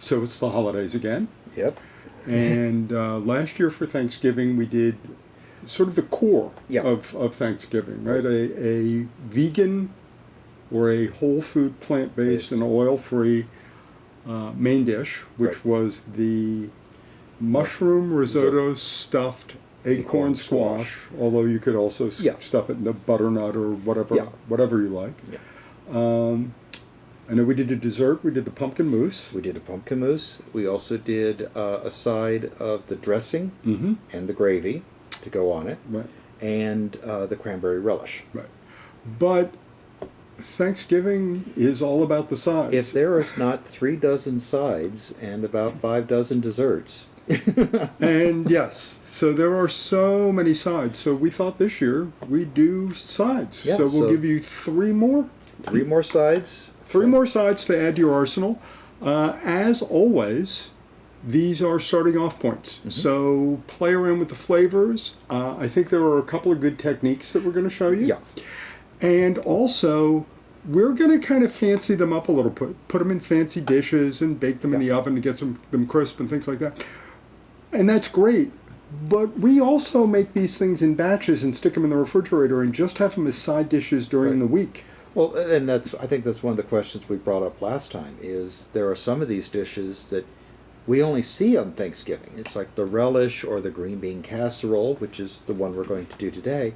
So it's the holidays again. Yep. And last year for Thanksgiving, we did sort of the core Yeah. of Thanksgiving, right? A vegan or a whole food, plant-based, and oil-free main dish, which Right. was the mushroom risotto stuffed acorn squash, although you could also Yeah. stuff it in a butternut or whatever, Yeah. whatever you like. Yeah. I know we did a dessert. We did the pumpkin mousse. We did a pumpkin mousse. We also did a side of the dressing Mm-hmm. and the gravy to go on it, Right. and the cranberry relish. Right. But Thanksgiving is all about the sides. If there is not 3 dozen sides and about 5 dozen desserts. And yes, so there are so many sides. So we thought this year we'd do sides. Yeah, so we'll so- give you 3 more. 3 more sides. 3 more sides to add to your arsenal. As always, these are starting off points. Mm-hmm. So play around with the flavors. I think there are a couple of good techniques that we're going to show you. Yeah. And also, we're going to kind of fancy them up a little, put them in fancy dishes and bake them in the oven to get them crisp and things like that. And that's great. But we also make these things in batches and stick them in the refrigerator and just have them as side dishes during the week. Well, and I think that's one of the questions we brought up last time, is there are some of these dishes that we only see on Thanksgiving. It's like the relish or the green bean casserole, which is the one we're going to do today.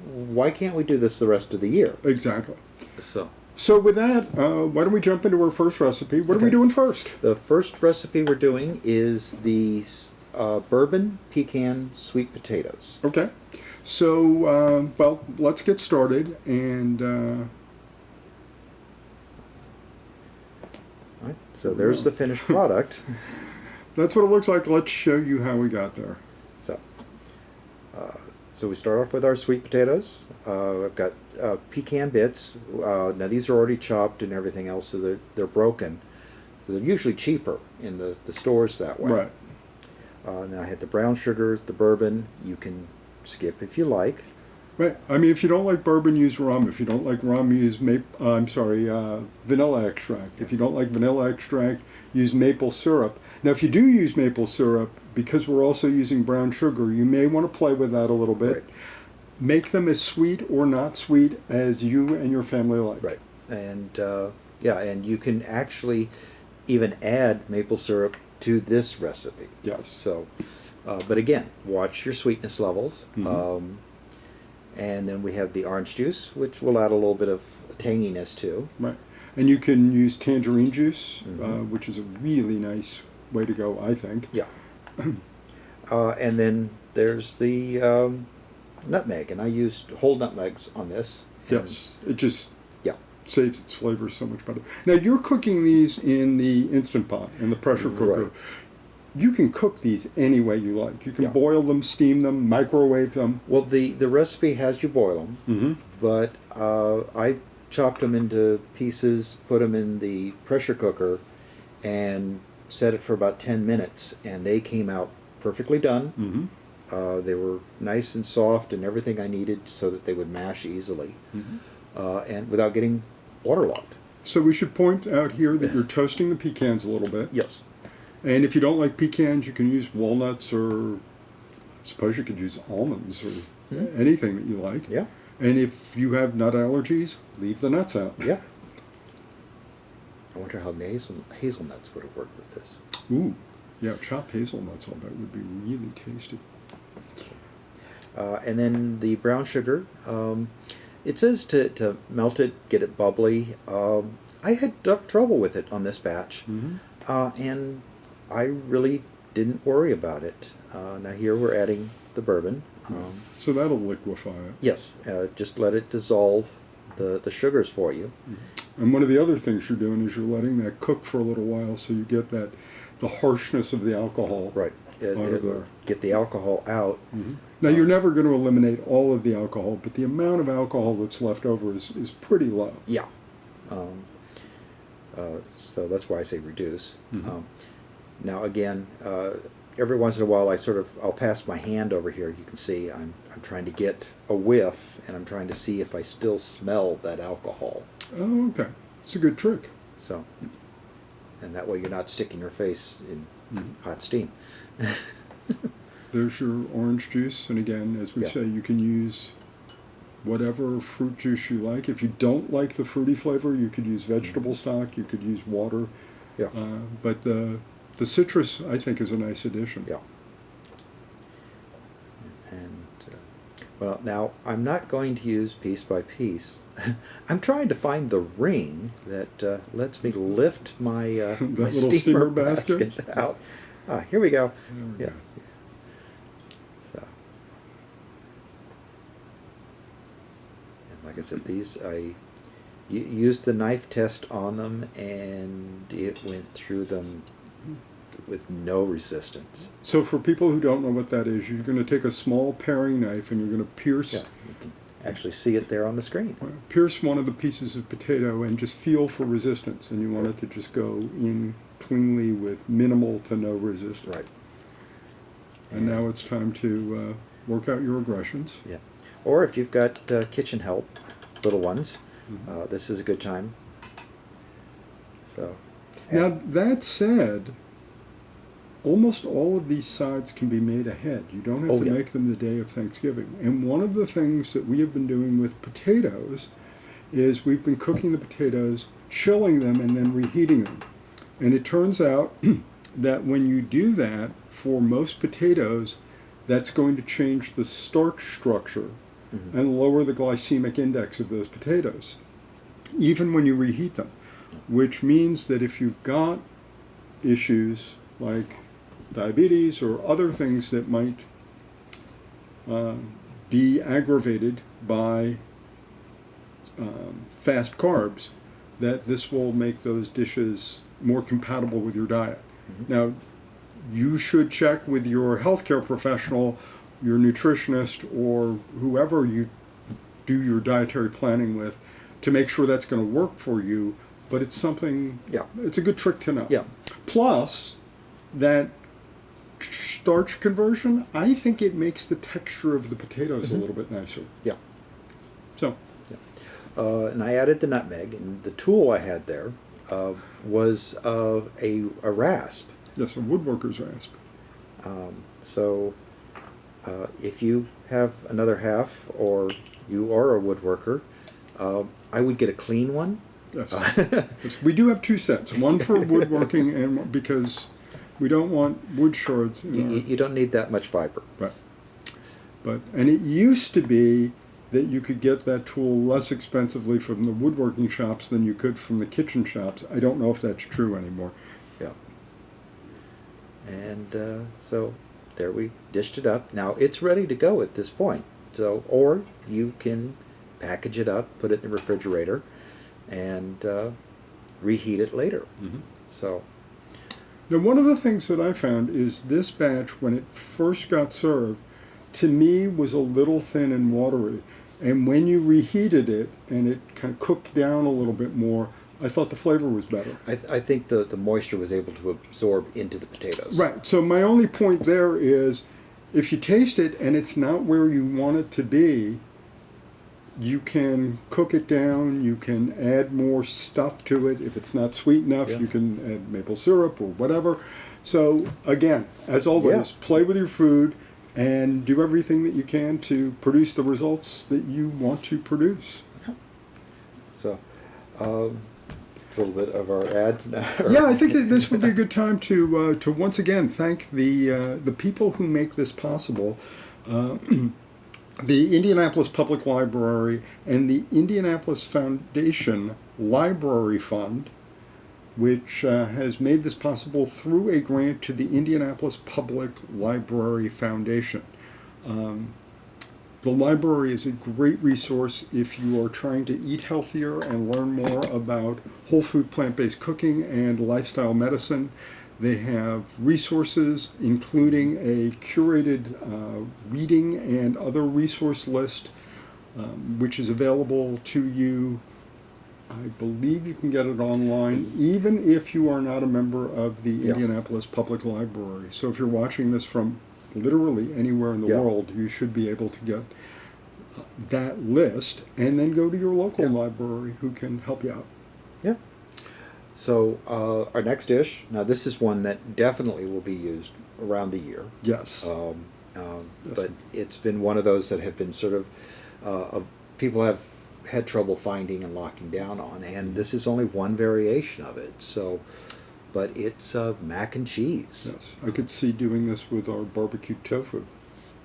Why can't we do this the rest of the year? Exactly. So with that, why don't we jump into our first recipe? What are we doing first? the first recipe we're doing is the bourbon pecan sweet potatoes. Okay. So, well, let's get started. And All right, so there's the finished product. that's what it looks like. Let's show you how we got there. So we start off with our sweet potatoes. I've got pecan bits. Now these are already chopped and everything else, so they're broken. So they're usually cheaper in the stores that way. Right. Then I had the brown sugar, the bourbon. You can skip if you like. Right. I mean, if you don't like bourbon, use rum. If you don't like rum, use vanilla extract. If you don't like vanilla extract, use maple syrup. Now, if you do use maple syrup, because we're also using brown sugar, you may want to play with that a little bit. Right. Make them as sweet or not sweet as you and your family like. Right. And and you can actually even add maple syrup to this recipe. Yes. So, but again, watch your sweetness levels. Mhm. And then we have the orange juice, which will add a little bit of tanginess to. Right. And you can use tangerine juice, Mhm. which is a really nice way to go, I think. Yeah. And then there's the nutmeg, and I used whole nutmegs on this. Yes. It just Yeah. saves its flavor so much better. Now, you're cooking these in the Instant Pot, in the pressure cooker. Right. You can cook these any way you like. You can Yeah. boil them, steam them, microwave them. Well, the recipe has you boil them, Mm-hmm. but I chopped them into pieces, put them in the pressure cooker, and set it for about 10 minutes, and they came out perfectly done. Mm-hmm. They were nice and soft and everything I needed so that they would mash easily, Mm-hmm. and without getting waterlogged. So we should point out here that you're toasting the pecans a little bit. Yes. And if you don't like pecans, you can use walnuts, or I suppose you could use almonds, or Mhm. anything that you like. Yeah. And if you have nut allergies, leave the nuts out. Yeah. I wonder how hazelnuts would have worked with this. Ooh, yeah, chopped hazelnuts, I'll bet, would be really tasty. And then the brown sugar. It says to melt it, get it bubbly. I had trouble with it on this batch, Mm-hmm. and I really didn't worry about it. Now here we're adding the bourbon. So that'll liquefy it. Yes, just let it dissolve the sugars for you. And one of the other things you're doing is you're letting that cook for a little while, so you get the harshness of the alcohol. Right. Out of there. Get the alcohol out. Mm-hmm. Now, you're never going to eliminate all of the alcohol, but the amount of alcohol that's left over is pretty low. Yeah. So that's why I say reduce. Mm-hmm. Now again, every once in a while I'll pass my hand over here. You can see I'm trying to get a whiff, and I'm trying to see if I still smell that alcohol. Oh, okay. It's a good trick. So, and that way you're not sticking your face in hot steam. There's your orange juice, and again, as we Yeah. say, you can use whatever fruit juice you like. If you don't like the fruity flavor, you could use vegetable stock, you could use water. Yeah. But the citrus, I think, is a nice addition. Yeah. And well, now I'm not going to use piece by piece. I'm trying to find the ring that lets me lift my my little steamer steamer basket? out. Here we go. There we Yeah. go. So, and like I said, these I used the knife test on them, and it went through them with no resistance. So for people who don't know what that is, you're going to take a small paring knife and you're going to pierce Yeah, you can actually see it there on the screen. pierce one of the pieces of potato and just feel for resistance, and you want it to just go in cleanly with minimal to no resistance. Right. And now it's time to work out your aggressions. Yeah. Or if you've got kitchen help, little ones, this is a good time. So. Now, that said, almost all of these sides can be made ahead. You don't have to make them the day of Thanksgiving. And one of the things that we have been doing with potatoes is we've been cooking the potatoes, chilling them, and then reheating them. And it turns out that when you do that, for most potatoes, that's going to change the starch structure and lower the glycemic index of those potatoes, even when you reheat them. Which means that if you've got issues like diabetes or other things that might be aggravated by fast carbs, that this will make those dishes more compatible with your diet. Now, you should check with your healthcare professional, your nutritionist, or whoever you do your dietary planning with to make sure that's going to work for you, but it's something, it's a good trick to know. Yeah. Plus, that starch conversion, I think it makes the texture of the potatoes a little bit nicer. Yeah. So. And I added the nutmeg, and the tool I had there was a rasp. Yes, a woodworker's rasp. So if you have another half, or you are a woodworker, I would get a clean one. Yes. Yes. We do have two sets, one for woodworking and one, because we don't want wood shards. You don't need that much fiber. Right. And it used to be that you could get that tool less expensively from the woodworking shops than you could from the kitchen shops. I don't know if that's true anymore. Yeah. And so there we dished it up. Now it's ready to go at this point. So, or you can package it up, put it in the refrigerator, and reheat it later. So. Now, one of the things that I found is this batch, when it first got served, to me was a little thin and watery. And when you reheated it and it kind of cooked down a little bit more, I thought the flavor was better. I think the moisture was able to absorb into the potatoes. Right. So my only point there is, if you taste it and it's not where you want it to be, you can cook it down, you can add more stuff to it. If it's not sweet enough, you can add maple syrup or whatever. So again, as always, play with your food and do everything that you can to produce the results that you want to produce. So, a little bit of our ads now. Yeah, I think this would be a good time to once again thank the people who make this possible. The Indianapolis Public Library and the Indianapolis Foundation Library Fund, which has made this possible through a grant to the Indianapolis Public Library Foundation. The library is a great resource if you are trying to eat healthier and learn more about whole food plant-based cooking and lifestyle medicine. They have resources, including a curated reading and other resource list, which is available to you. I believe you can get it online, even if you are not a member of the Indianapolis Public Library. So if you're watching this from literally anywhere in the world, you should be able to get that list and then go to your local library who can help you out. Yeah. So our next dish, now this is one that definitely will be used around the year. Yes. Yes. But it's been one of those that have been sort of people have had trouble finding and locking down on, and this is only one variation of it. So, but it's mac and cheese. Yes. I could see doing this with our barbecue tofu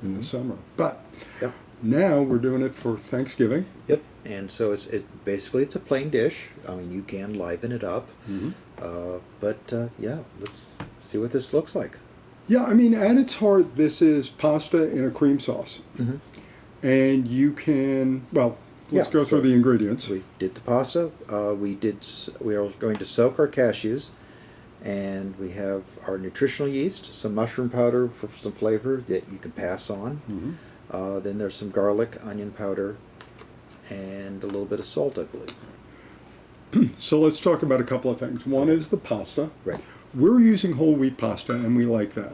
in the summer. But Yep. now we're doing it for Thanksgiving. Yep. And so basically it's a plain dish. I mean, you can liven it up, yeah, let's see what this looks like. Yeah, I mean, at its heart, this is pasta in a cream sauce. And you can, well, let's go through the ingredients. We did the pasta. We are going to soak our cashews, and we have our nutritional yeast, some mushroom powder for some flavor that you can pass on. Then there's some garlic, onion powder, and a little bit of salt, I believe. So let's talk about a couple of things. One is the pasta. Right. We're using whole wheat pasta, and we like that.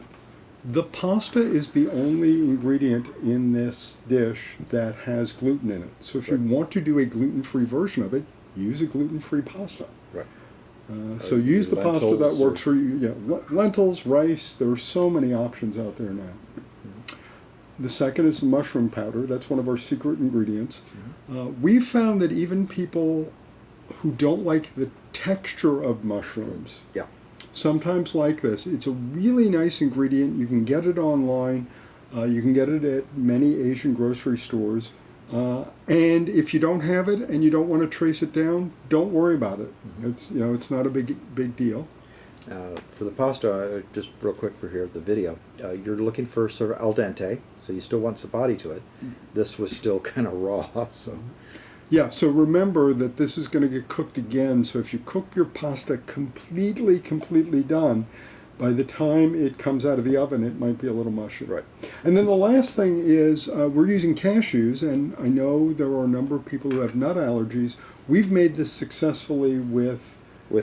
The pasta is the only ingredient in this dish that has gluten in it. So if you want to do a gluten-free version of it, use a gluten-free pasta. Right. So use the pasta that lentils works for you. Yeah, lentils, rice, there are so many options out there now. The second is the mushroom powder. That's one of our secret ingredients. We've found that even people who don't like the texture of mushrooms sometimes like this. It's a really nice ingredient. You can get it online. You can get it at many Asian grocery stores. And if you don't have it and you don't want to trace it down, don't worry about it. It's it's not a big deal. For the pasta, just real quick for here, the video, you're looking for sort of al dente, so you still want some body to it. This was still kind of raw, so. Yeah, so remember that this is going to get cooked again, so if you cook your pasta completely done, by the time it comes out of the oven, it might be a little mushy. Right. And then the last thing is, we're using cashews, and I know there are a number of people who have nut allergies. We've made this successfully with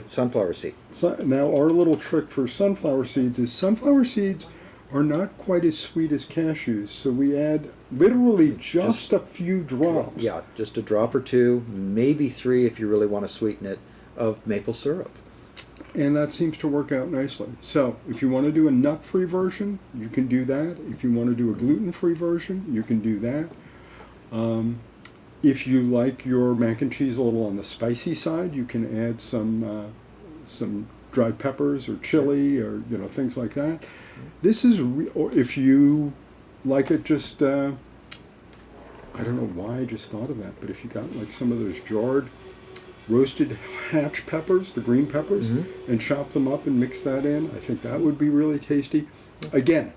sunflower seeds. Now, our little trick for sunflower seeds is sunflower seeds are not quite as sweet as cashews, so we add literally just a few drops. Yeah, just a drop or two, maybe 3 if you really want to sweeten it, of maple syrup. And that seems to work out nicely. So if you want to do a nut-free version, you can do that. If you want to do a gluten-free version, you can do that. If you like your mac and cheese a little on the spicy side, you can add some dried peppers or chili or things like that. This is, or if you like it just, I don't know why I just thought of that, but if you got like some of those jarred roasted hatch peppers, the green peppers, and chop them up and mix that in, I think that would be really tasty. Again,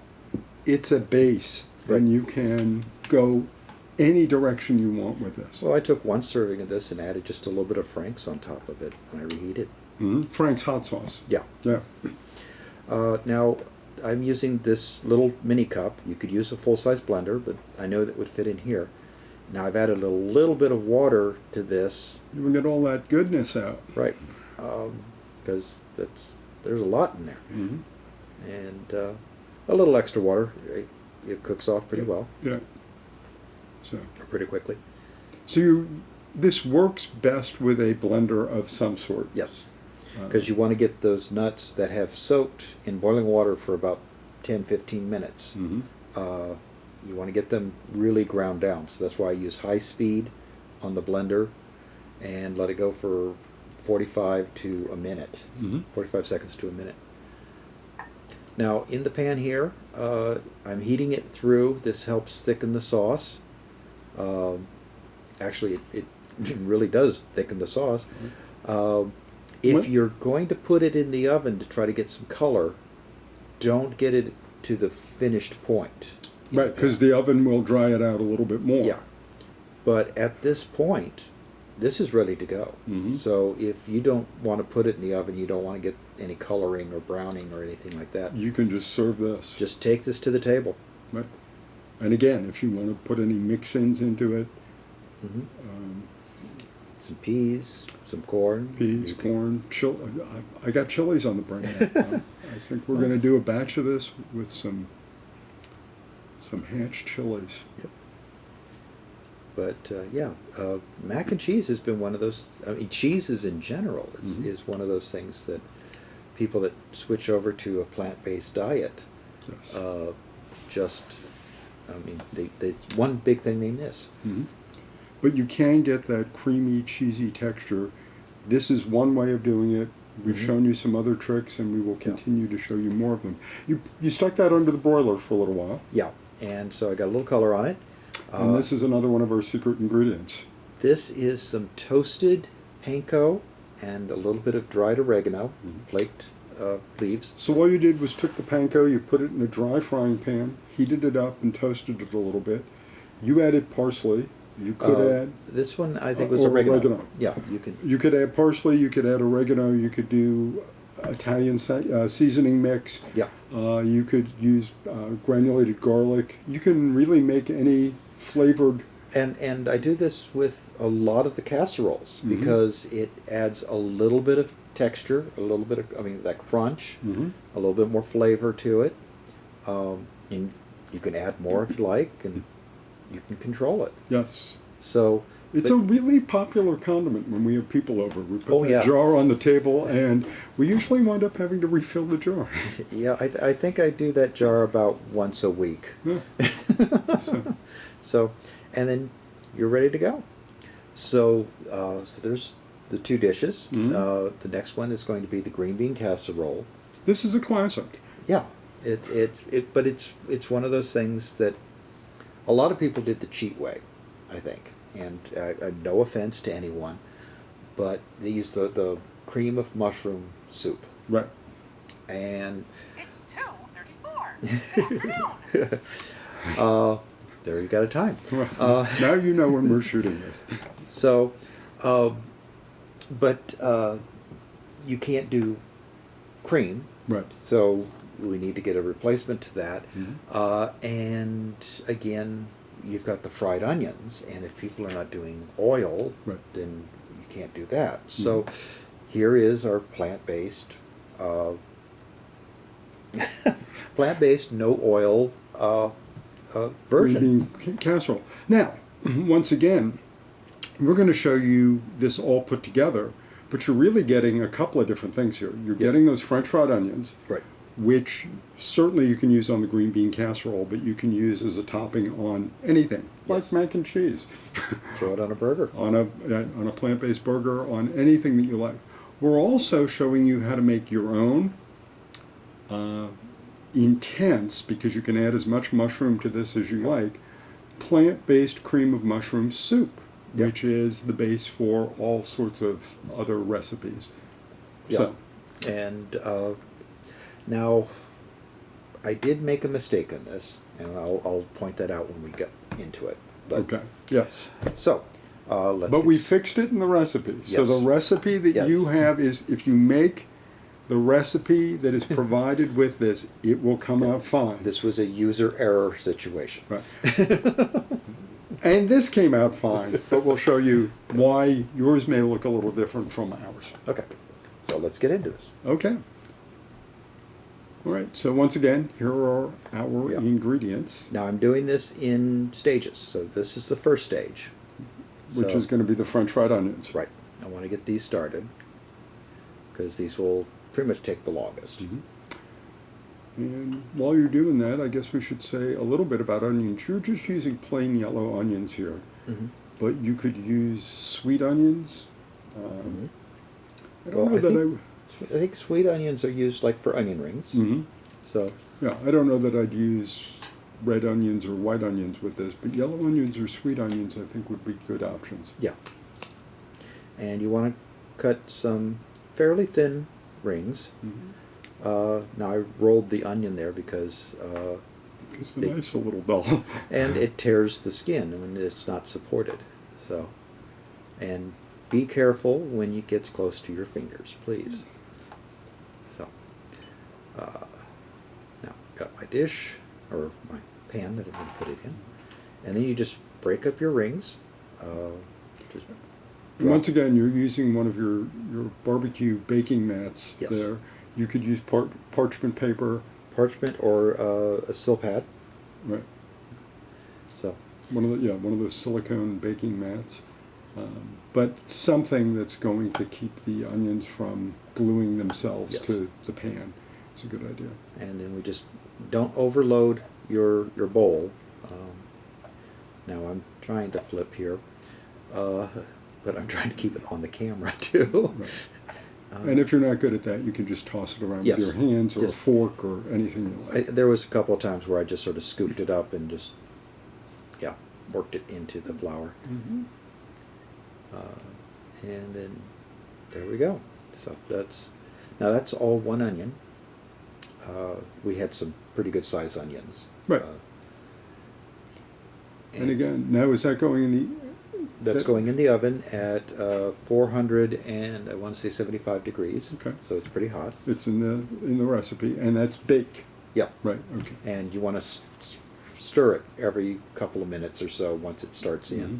it's a base, and you can go any direction you want with this. Well, I took 1 serving of this and added just a little bit of Frank's on top of it when I reheated. Frank's hot sauce. Yeah. Yeah. Now, I'm using this little mini cup. You could use a full-size blender, but I know that would fit in here. Now I've added a little bit of water to this. You will get all that goodness out. Right. Because there's a lot in there. And a little extra water. It cooks off pretty well. Yeah. So. Pretty quickly. So this works best with a blender of some sort. Yes. Because you want to get those nuts that have soaked in boiling water for about 10-15 minutes. You want to get them really ground down. So that's why I use high speed on the blender and let it go for 45 to a minute. 45 seconds to a minute. Now in the pan here, I'm heating it through. This helps thicken the sauce. Actually, it really does thicken the sauce. If you're going to put it in the oven to try to get some color, don't get it to the finished point. Right, because the oven will dry it out a little bit more. Yeah. But at this point, this is ready to go. So if you don't want to put it in the oven, you don't want to get any coloring or browning or anything like that, you can just serve this. just take this to the table. Right. And again, if you want to put any mix-ins into it, Some peas, some corn. peas, corn, I got chilies on the brain. I think we're going to do a batch of this with some hatch chilies. Yep. But yeah, mac and cheese has been one of those. I mean, cheeses in general is one of those things that people that switch over to a plant-based diet Yes. just. I mean, they one big thing they miss. Mm-hmm. But you can get that creamy, cheesy texture. This is one way of doing it. We've shown you some other tricks, and we will continue to show you more of them. You stuck that under the broiler for a little while. Yeah, and so I got a little color on it. And this is another one of our secret ingredients. This is some toasted panko and a little bit of dried oregano, flaked leaves. So all you did was took the panko, you put it in a dry frying pan, heated it up, and toasted it a little bit. You added parsley. You could add... This one, I think, was oregano. Yeah, you can... You could add parsley, you could add oregano, you could do Italian seasoning mix. Yeah. You could use granulated garlic. You can really make any flavored... And I do this with a lot of the casseroles because it adds a little bit of texture, a little bit of, I mean, that crunch, a little bit more flavor to it. And you can add more if you like, and you can control it. Yes. So it's a really popular condiment when we have people over. We put the jar on the table, and we usually wind up having to refill the jar. Yeah, I think I do that jar about once a week. Yeah. So, and then you're ready to go. So, so there's the two dishes. The next one is going to be the green bean casserole. This is a classic. Yeah, but it's one of those things that a lot of people did the cheat way, I think. And no offense to anyone, but they used the cream of mushroom soup. Right. And it's 2:34. There you got a time. Now you know when we're shooting this. So, but you can't do cream. Right. So we need to get a replacement to that. And again, you've got the fried onions, and if people are not doing oil, then you can't do that. So here is our plant-based, no oil version. Green bean casserole. Now, once again, we're going to show you this all put together, but you're really getting a couple of different things here. You're getting those French fried onions, which certainly you can use on the green bean casserole, but you can use as a topping on anything, like mac and cheese. Throw it on a burger. On a plant-based burger, on anything that you like. We're also showing you how to make your own intense, because you can add as much mushroom to this as you like, plant-based cream of mushroom soup, which is the base for all sorts of other recipes. So. And now, I did make a mistake on this, and I'll point that out when we get into it. But, okay. Yes. So, let's. But we fixed it in the recipe. Yes. So the recipe that you have is, if you make the recipe that is provided with this, it will come out fine. This was a user error situation. Right. And this came out fine, but we'll show you why yours may look a little different from ours. Okay. So let's get into this. Okay. All right. So once again, here are our ingredients. Now I'm doing this in stages. So this is the first stage. Which is going to be the French fried onions. Right. I want to get these started because these will pretty much take the longest. And while you're doing that, I guess we should say a little bit about onions. You're just using plain yellow onions here, but you could use sweet onions. I don't know that I think sweet onions are used like for onion rings. So yeah, I don't know that I'd use red onions or white onions with this, but yellow onions or sweet onions I think would be good options. Yeah. And you want to cut some fairly thin rings. Now I rolled the onion there because it's a nice little dull. And it tears the skin when it's not supported. So, and be careful when it gets close to your fingers, please. So, now got my dish or my pan that I'm going to put it in, and then you just break up your rings. Once again, you're using one of your barbecue baking mats there. You could use parchment paper. Parchment or a sill pad. Right. So. one of those silicone baking mats. But something that's going to keep the onions from gluing themselves Yes. to the pan. It's a good idea. And then we just don't overload your bowl. Now I'm trying to flip here, but I'm trying to keep it on the camera too. Right. And if you're not good at that, you can just toss it around Yes. with your hands or a Just- fork or anything you like. There was a couple of times where I just sort of scooped it up and just, yeah, worked it into the flour. Mm-hmm. And then there we go. So that's all one onion. We had some pretty good size onions. Right. And again, now is that going in the... That's going in the oven at 400 and I want to say 75 degrees. Okay. So it's pretty hot. It's in the recipe, and that's bake. Yeah. Right, okay. And you want to stir it every couple of minutes or so once it starts in. Mhm.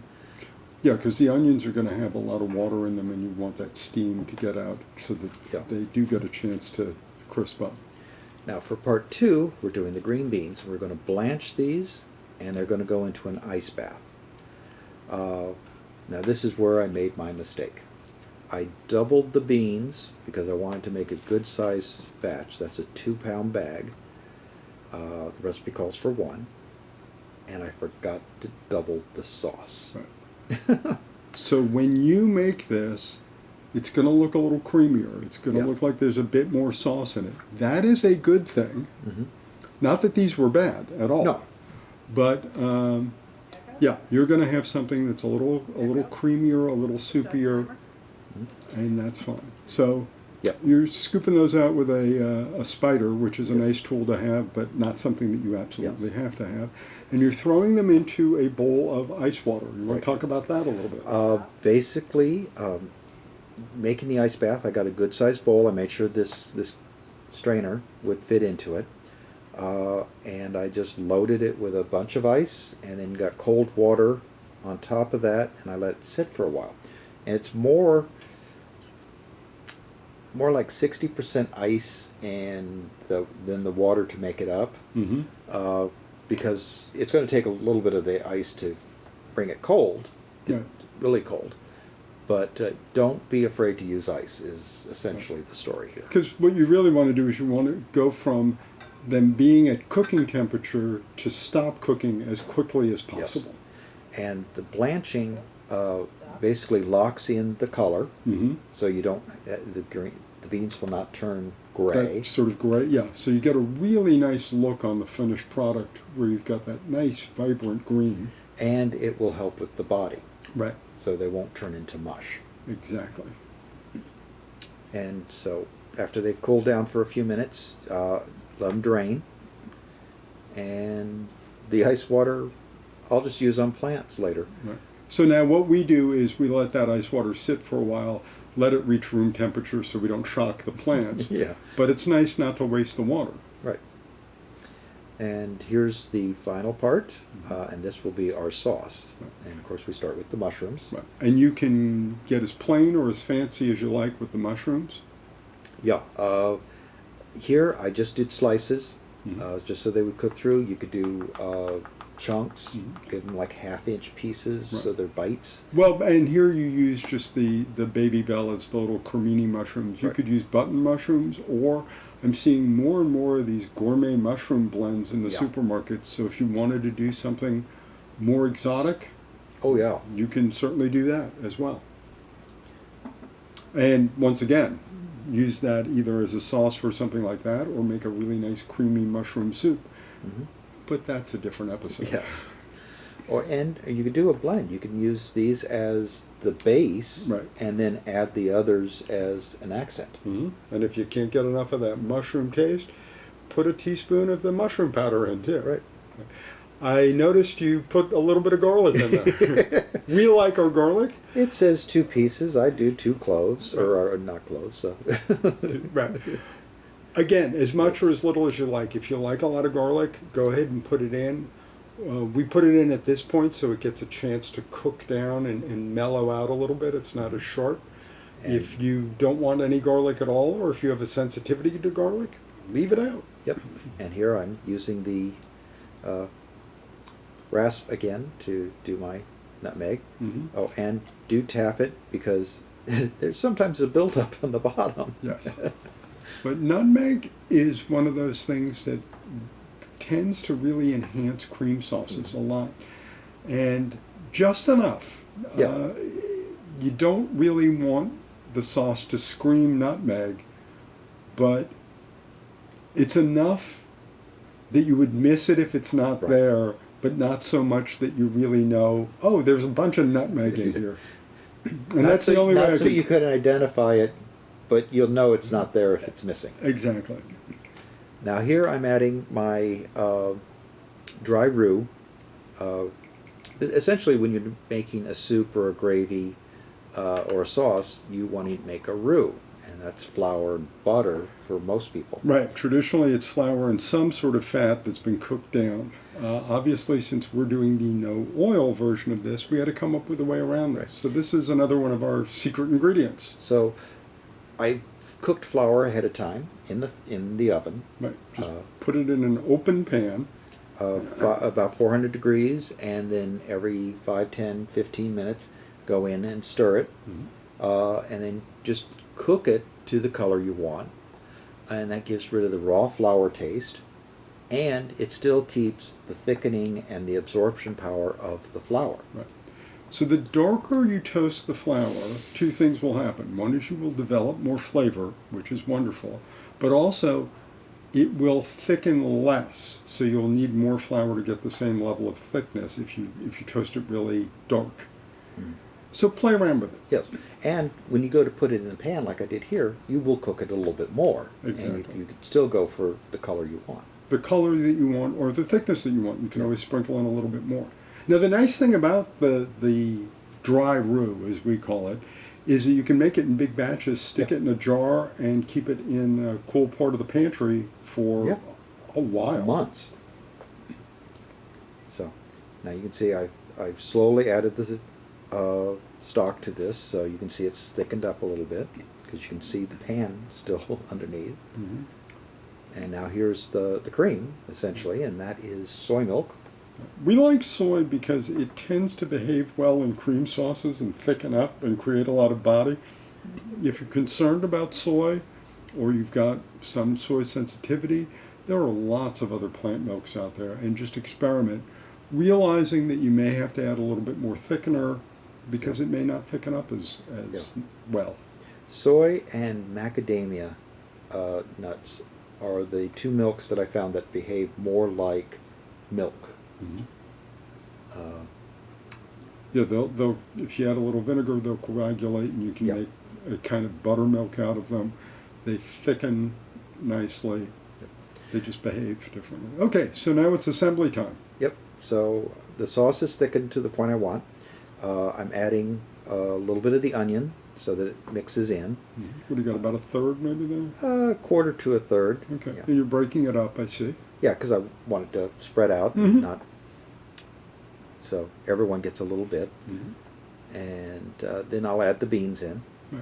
Yeah, because the onions are going to have a lot of water in them, and you want that steam to get out so that Yeah. they do get a chance to crisp up. Now for part two, we're doing the green beans. We're going to blanch these, and they're going to go into an ice bath. Now this is where I made my mistake. I doubled the beans because I wanted to make a good size batch. That's a 2-pound bag. The recipe calls for 1. And I forgot to double the sauce. Right. So when you make this, it's going to look a little creamier. It's going to Yeah. look like there's a bit more sauce in it. That is a good thing. Mm-hmm. Not that these were bad at all. No. But yeah, you're going to have something that's a little creamier, a little soupier, and that's fine. So Yeah. you're scooping those out with a spider, which is a Yes. nice tool to have, but not something that you absolutely Yes. have to have. And you're throwing them into a bowl of ice water. You want Right. to talk about that a little bit? Basically, making the ice bath, I got a good sized bowl. I made sure this strainer would fit into it. And I just loaded it with a bunch of ice and then got cold water on top of that, and I let it sit for a while. And it's more like 60% ice and then the water to make it up. Mm-hmm. Because it's going to take a little bit of the ice to bring it cold, Yeah. really cold. But don't be afraid to use ice is essentially the story here. Because what you really want to do is you want to go from them being at cooking temperature to stop cooking as quickly as possible. And the blanching basically locks in the color, Mm-hmm. so you don't the beans will not turn gray. That sort of gray, yeah. So you get a really nice look on the finished product where you've got that nice, vibrant green. And it will help with the body, Right. so they won't turn into mush. Exactly. And so after they've cooled down for a few minutes, let them drain. And the ice water, I'll just use on plants later. Right. So now what we do is we let that ice water sit for a while, let it reach room temperature so we don't shock the plants. Yeah. But it's nice not to waste the water. Right. And here's the final part, and this will be our sauce. And of course we start with the mushrooms. Right. And you can get as plain or as fancy as you like with the mushrooms. Yeah. Here I just did slices, Mhm. just so they would cook through. You could do chunks, Mhm. give them like 1/2-inch pieces, so Right. they're bites. Well, and here you use just the baby bellas, the little cremini mushrooms. You Right. could use button mushrooms, or I'm seeing more and more of these gourmet mushroom blends in the Yeah. supermarkets. So if you wanted to do something more exotic, Oh yeah. you can certainly do that as well. And once again, use that either as a sauce for something like that, or make a really nice creamy mushroom soup. Hmm. But that's a different episode. Yes. And you could do a blend. You can use these as the base, Right. and then add the others as an accent. Hmm. And if you can't get enough of that mushroom taste, put a teaspoon of the mushroom powder in too. Right. I noticed you put a little bit of garlic in there. We like our garlic. It says 2 pieces. I do 2 cloves, or not cloves. So. Right. Again, as much or as little as you like. If you like a lot of garlic, go ahead and put it in. We put it in at this point so it gets a chance to cook down and mellow out a little bit. It's not as sharp. And- If you don't want any garlic at all, or if you have a sensitivity to garlic, leave it out. Yep. And here I'm using the rasp again to do my nutmeg. Mhm. Oh, and do tap it because there's sometimes a buildup on the bottom. Yes. But nutmeg is one of those things that tends to really enhance cream sauces a lot. And just enough. Yeah. You don't really want the sauce to scream nutmeg, but it's enough that you would miss it if it's not Right. there, but not so much that you really know, oh, there's a bunch of nutmeg in here. And Not that's the so, only way not I so can... you can identify it, but you'll know it's not there if it's missing. Exactly. Now here I'm adding my dry roux. Essentially, when you're making a soup or a gravy or a sauce, you want to make a roux, and that's flour and butter for most people. Right. Traditionally, it's flour and some sort of fat that's been cooked down. Obviously, since we're doing the no oil version of this, we had to come up with a way around this. Right. So this is another one of our secret ingredients. So I cooked flour ahead of time in the oven. Right. Just put it in an open pan. About 400 degrees, and then every 5, 10, 15 minutes go in and stir it, and then just cook it to the color you want, and that gives rid of the raw flour taste, and it still keeps the thickening and the absorption power of the flour. Right. So the darker you toast the flour, two things will happen. One is you will develop more flavor, which is wonderful, but also it will thicken less, so you'll need more flour to get the same level of thickness if you toast it really dark. So play around with it. Yes, and when you go to put it in the pan like I did here, you will cook it a little bit more. Exactly. And you can still go for the color you want. The color that you want or the thickness that you want, you can always sprinkle in a little bit more. Now the nice thing about the dry roux, as we call it, is that you can make it in big batches, stick it in a jar, and keep it in a cool part of the pantry for a while. Months. So now you can see I've slowly added the stock to this, so you can see it's thickened up a little bit because you can see the pan still underneath. Mhm. And now here's the cream essentially, and that is soy milk. We like soy because it tends to behave well in cream sauces and thicken up and create a lot of body. If you're concerned about soy or you've got some soy sensitivity, there are lots of other plant milks out there, and just experiment, realizing that you may have to add a little bit more thickener because it may not thicken up as well. Soy and macadamia nuts are the two milks that I found that behave more like milk. Mm-hmm. Yeah, they'll if you add a little vinegar, they'll coagulate, and you can make a kind of buttermilk out of them. They thicken nicely. Yep. They just behave differently. Okay, so now it's assembly time. Yep. So the sauce is thickened to the point I want. I'm adding a little bit of the onion so that it mixes in. What do you got, about a third maybe there? A quarter to a third. Okay, Yeah, and you're breaking it up, I see. yeah, because I want it to spread out, Mhm. not so everyone gets a little bit. Mm-hmm. And then I'll add the beans in. Right.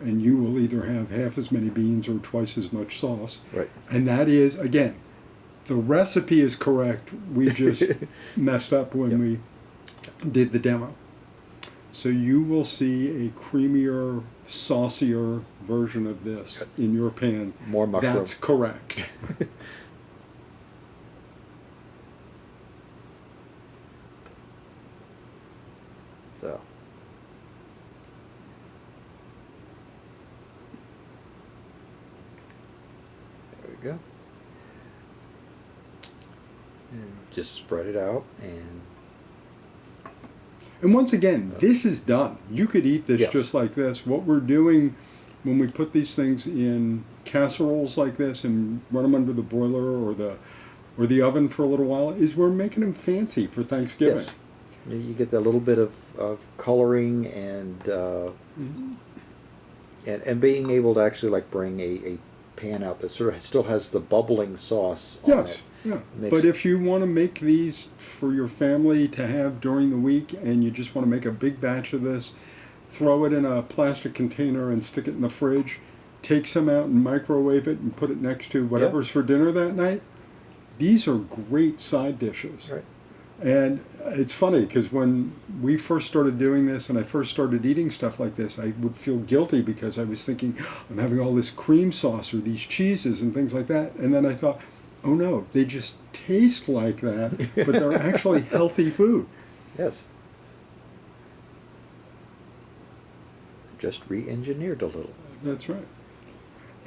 And you will either have half as many beans or twice as much sauce. Right. And that is, again, the recipe is correct. We just messed up when we did the demo. So you will see a creamier, saucier version of this in your pan. More mushroom. That's correct. So. There we go. And just spread it out and And once again, this is done. You could eat this Yes. just like this. What we're doing when we put these things in casseroles like this and run them under the boiler or the oven for a little while is we're making them fancy for Thanksgiving. yes, you get that little bit of coloring and and being able to actually like bring a pan out that sort of still has the bubbling sauce on Yes, it. yeah. Makes- But if you want to make these for your family to have during the week and you just want to make a big batch of this, throw it in a plastic container and stick it in the fridge. Take some out and microwave it and put it next to whatever's for dinner that night. these are great side dishes. Right. And it's funny because when we first started doing this and I first started eating stuff like this, I would feel guilty because I was thinking, I'm having all this cream sauce or these cheeses and things like that. And then I thought, oh no, they just taste like that, but they're actually healthy food. Yes. Just re-engineered a little. That's right.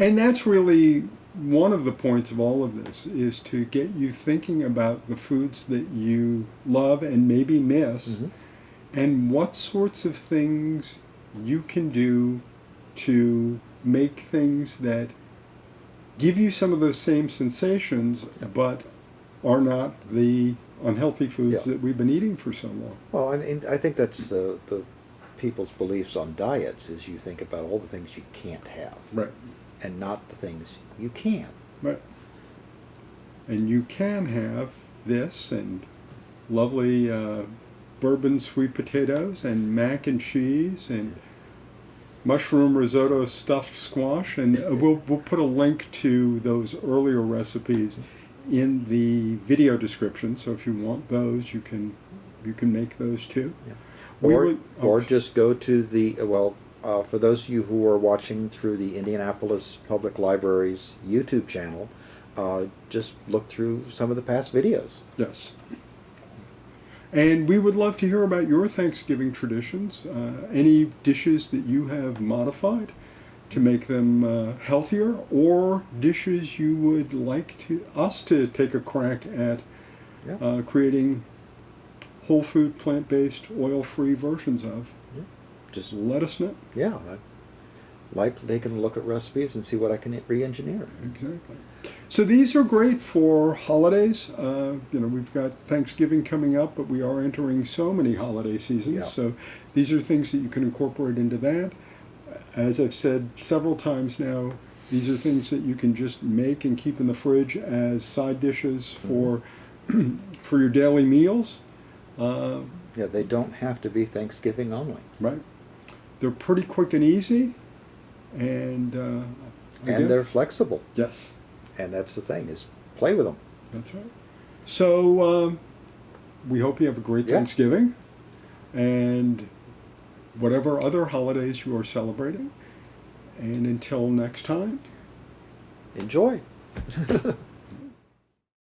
And that's really one of the points of all of this, is to get you thinking about the foods that you love and maybe miss, and what sorts of things you can do to make things that give you some of those same sensations, but are not the unhealthy foods that we've been eating for so long. Well, I mean, I think that's the people's beliefs on diets, is you think about all the things you can't have. Right. And not the things you can. Right. And you can have this and lovely bourbon sweet potatoes and mac and cheese and mushroom risotto stuffed squash, and we'll put a link to those earlier recipes in the video description. So if you want those, you can make those too. Yeah. Or just go to the for those of you who are watching through the Indianapolis Public Library's YouTube channel, just look through some of the past videos. Yes. And we would love to hear about your Thanksgiving traditions, any dishes that you have modified to make them healthier, or dishes you would like us to take a crack at creating whole food, plant-based, oil-free versions of. Yeah. Just let us know. Yeah, I'd like to take a look at recipes and see what I can re-engineer. Exactly. So these are great for holidays. We've got Thanksgiving coming up, but we are entering so many holiday seasons. Yeah. So these are things that you can incorporate into that. As I've said several times now, these are things that you can just make and keep in the fridge as side dishes for for your daily meals. Yeah, they don't have to be Thanksgiving only. Right. They're pretty quick and easy, and they're flexible. Yes. And that's the thing, is play with them. That's right. So we hope you have a great Thanksgiving, and whatever other holidays you are celebrating. And until next time, Enjoy.